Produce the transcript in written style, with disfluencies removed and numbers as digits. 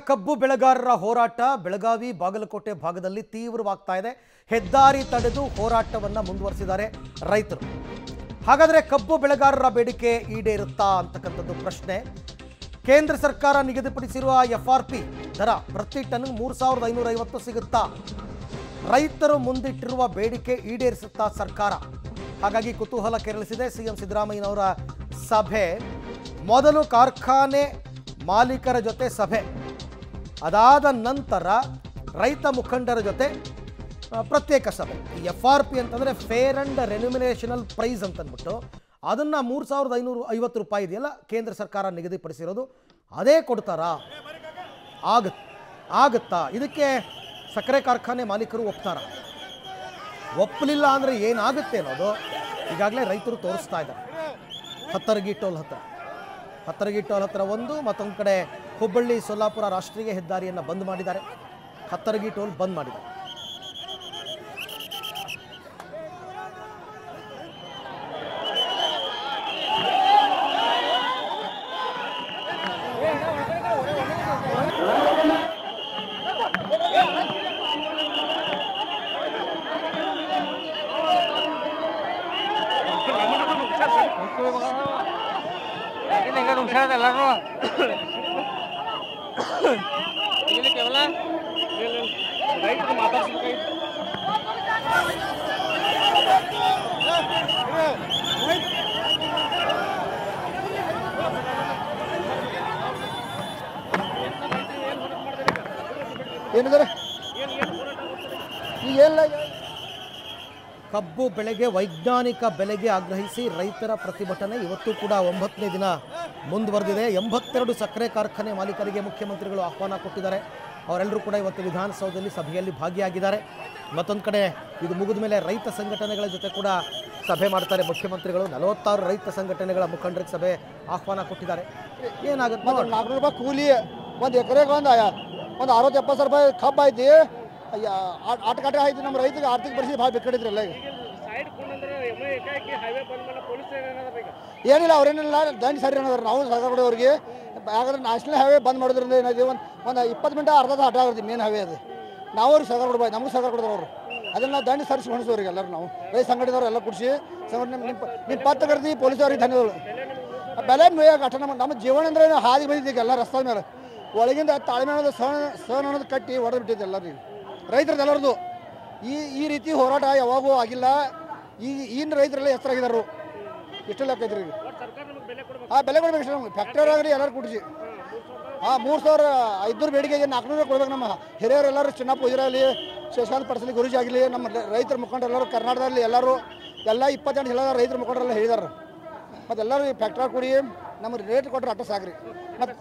ಕಬ್ಬು ಬೆಳೆಗಾರರ ಹೋರಾಟ ಬೆಳಗಾವಿ ಬಾಗಲಕೋಟೆ ಭಾಗದಲ್ಲಿ ತೀವ್ರವಾಗ್ತಾ ಇದೆ. ಹೆದ್ದಾರಿ ತಡೆದು ಹೋರಾಟವನ್ನು ಮುಂದುವರಿಸಿದ್ದಾರೆ ರೈತರು. ಹಾಗಾದರೆ ಕಬ್ಬು ಬೆಳೆಗಾರರ ಬೇಡಿಕೆ ಈಡೇರುತ್ತಾ ಅಂತಕ್ಕಂಥದ್ದು ಪ್ರಶ್ನೆ. ಕೇಂದ್ರ ಸರ್ಕಾರ ನಿಗದಿಪಡಿಸಿರುವ FRP ದರ ಪ್ರತಿ ಟನ್ಗೆ 3550 ಸಿಗುತ್ತಾ? ರೈತರು ಮುಂದಿಟ್ಟಿರುವ ಬೇಡಿಕೆ ಈಡೇರಿಸುತ್ತಾ ಸರ್ಕಾರ? ಹಾಗಾಗಿ ಕುತೂಹಲ ಕೆರಳಿಸಿದೆ. CM ಸಿದ್ದರಾಮಯ್ಯನವರ ಸಭೆ, ಮೊದಲು ಕಾರ್ಖಾನೆ ಮಾಲೀಕರ ಜೊತೆ ಸಭೆ, ಅದಾದ ನಂತರ ರೈತ ಮುಖಂಡರ ಜೊತೆ ಪ್ರತ್ಯೇಕ ಸಭೆ. FRP ಅಂತಂದರೆ ಫೇರ್ ಆ್ಯಂಡ್ ರೆನ್ಯುಮಿನೇಷನಲ್ ಪ್ರೈಸ್ ಅಂತಂದ್ಬಿಟ್ಟು ಅದನ್ನು 3550 ರೂಪಾಯಿ ಇದೆಯಲ್ಲ ಕೇಂದ್ರ ಸರ್ಕಾರ ನಿಗದಿಪಡಿಸಿರೋದು, ಅದೇ ಕೊಡ್ತಾರಾ? ಆಗುತ್ತಾ? ಇದಕ್ಕೆ ಸಕ್ಕರೆ ಕಾರ್ಖಾನೆ ಮಾಲೀಕರು ಒಪ್ತಾರ? ಒಪ್ಪಲಿಲ್ಲ ಅಂದರೆ ಏನಾಗುತ್ತೆ ಅನ್ನೋದು ಈಗಾಗಲೇ ರೈತರು ತೋರಿಸ್ತಾ ಇದ್ದಾರೆ. ಹತ್ತರಗಿ ಟೋಲ್ ಹತ್ರ ಒಂದು, ಮತ್ತೊಂದು ಕಡೆ ಹುಬ್ಬಳ್ಳಿ ಸೊಲ್ಲಾಪುರ ರಾಷ್ಟ್ರೀಯ ಹೆದ್ದಾರಿಯನ್ನು ಬಂದ್ ಮಾಡಿದ್ದಾರೆ. ಹತ್ತರಗಿ ಟೋಲ್ ಬಂದ್ ಮಾಡಿದ್ದಾರೆ. ಕಬ್ಬು ಬೆಳೆಗೆ ವೈಜ್ಞಾನಿಕ ಬೆಲೆಗೆ ಆಗ್ರಹಿಸಿ ರೈತರ ಪ್ರತಿಭಟನೆ ಇವತ್ತು ಕೂಡ 9ನೇ ದಿನ ಮುಂದುವರೆದಿದೆ. 82 ಸಕ್ಕರೆ ಕಾರ್ಖಾನೆ ಮಾಲೀಕರಿಗೆ ಮುಖ್ಯಮಂತ್ರಿಗಳು ಆಹ್ವಾನ ಕೊಟ್ಟಿದ್ದಾರೆ. ಅವರೆಲ್ಲರೂ ಕೂಡ ಇವತ್ತು ವಿಧಾನಸೌಧದಲ್ಲಿ ಸಭೆಯಲ್ಲಿ ಭಾಗಿಯಾಗಿದ್ದಾರೆ. ಮತ್ತೊಂದು ಕಡೆ ಇದು ಮುಗಿದ ಮೇಲೆ ರೈತ ಸಂಘಟನೆಗಳ ಜೊತೆ ಕೂಡ ಸಭೆ ಮಾಡ್ತಾರೆ ಮುಖ್ಯಮಂತ್ರಿಗಳು. 46 ರೈತ ಸಂಘಟನೆಗಳ ಮುಖಂಡರಿಗೆ ಸಭೆ ಆಹ್ವಾನ ಕೊಟ್ಟಿದ್ದಾರೆ. ಏನಾಗುತ್ತೆ? 400 ರೂಪಾಯಿ ಕೂಲಿ, ಒಂದು ಎಕರೆಗೆ ಒಂದು 60-70 ರೂಪಾಯಿ ಕಬ್ಬು ಐತಿ. ಆಟಗಾಟ ಆಯ್ತು. ನಮ್ಮ ರೈತರಿಗೆ ಆರ್ಥಿಕ ಪರಿಸ್ಥಿತಿ ಭಾಳ ಬಿಕ್ಕಡಿದ್ರಲ್ಲ. ಈಗ ಏನಿಲ್ಲ, ಅವ್ರೇನಿಲ್ಲ, ದಂಡ ಸರಿ ಅನ್ನೋರು. ನಾವು ಸರ್ಕಾರ ಕೊಡೋರಿಗೆ ಯಾಕಂದ್ರೆ ನ್ಯಾಷನಲ್ ಹೈವೇ ಬಂದ್ ಮಾಡೋದ್ರಿಂದ ಏನಾಗಿದೆ, ಒಂದು 20 ಮಿನಿಟ್ ಅರ್ಧ ಆಟ ಆಗುತ್ತೆ ಮೇನ್ ಹೈವೇ. ಅದು ನಾವು ಅವ್ರಿಗೆ ಸರ್ಕಾರ ಕೊಡ್ಬೋದು, ನಮಗೆ ಸರ್ಕಾರ ಕೊಡೋರು ಅವರು. ಅದನ್ನ ದಂಡ ಸರಿಸಿ ಹೊಣಿಸೋರಿಗೆ ಎಲ್ಲರೂ ನಾವು ರೈತ ಸಂಘಟನೆದವ್ರು ಎಲ್ಲ ಕುಡಿಸಿ ನಿಮ್ಮ ಪತ್ರ ಕರೆದಿ ಪೊಲೀಸವ್ರಿಗೆ ಧನ್ಯವಾದಗಳು. ಬೆಲೆ ಮೇಯಾಗ ಅಟ ನಮ್ಮ ಜೀವನ ಅಂದ್ರೆ ಹಾದಿ ಬಂದಿದ್ದೀಗ ಎಲ್ಲ ರಸ್ತೆ ಮೇಲೆ ಒಳಗಿಂದ ತಾಳ್ಮೆ ಅನ್ನೋದು ಸಹನ ಅನ್ನೋದು ಕಟ್ಟಿ ಹೊಡೆದು ಬಿಟ್ಟಿದೆ ಎಲ್ಲರಿಗೂ, ರೈತರದ್ದು ಎಲ್ಲರದು. ಈ ರೀತಿ ಹೋರಾಟ ಯಾವಾಗೂ ಆಗಿಲ್ಲ. ಈಗಿನ ರೈತರೆಲ್ಲ ಹೆಸರಾಗಿದ್ದಾರೆ. ಎಷ್ಟು ಲೆಕ್ಕ ಐತ್ರಿ ಈಗ? ಬೆಲೆ ಕೊಡ್ಬೇಕು ಸರ್. ನಮ್ಗೆ ಫ್ಯಾಕ್ಟರಿ ಆಗ್ರಿ ಎಲ್ಲರೂ ಕುಡಿಸಿ 3500 ಬೇಡಿಕೆ 400 ಕೊಡ್ಬೇಕು. ನಮ್ಮ ಹಿರಿಯರು ಎಲ್ಲರೂ ಚಿನ್ನ ಪೂಜಾರಲ್ಲಿ, ಶಶಾಂತ್ ಪಡ್ಸಲಿ, ಗುರುಜಿ ಆಗಲಿ, ನಮ್ಮ ರೈತರ ಮುಖಂಡರು ಎಲ್ಲರೂ ಕರ್ನಾಟಕದಲ್ಲಿ ಎಲ್ಲ 28 ಹೇಳಿದಾರೆ. ರೈತರ ಮುಖಂಡರೆಲ್ಲ ಹೇಳಿದಾರೆ. ಮತ್ತು ಎಲ್ಲರೂ ಫ್ಯಾಕ್ಟರಿ ಕೊಡಿ, ನಮ್ಗೆ ರೇಟ್ ಕೊಟ್ಟರೆ ಅಟ್ಟ ಸಾಕ್ರಿ. ಮತ್ತು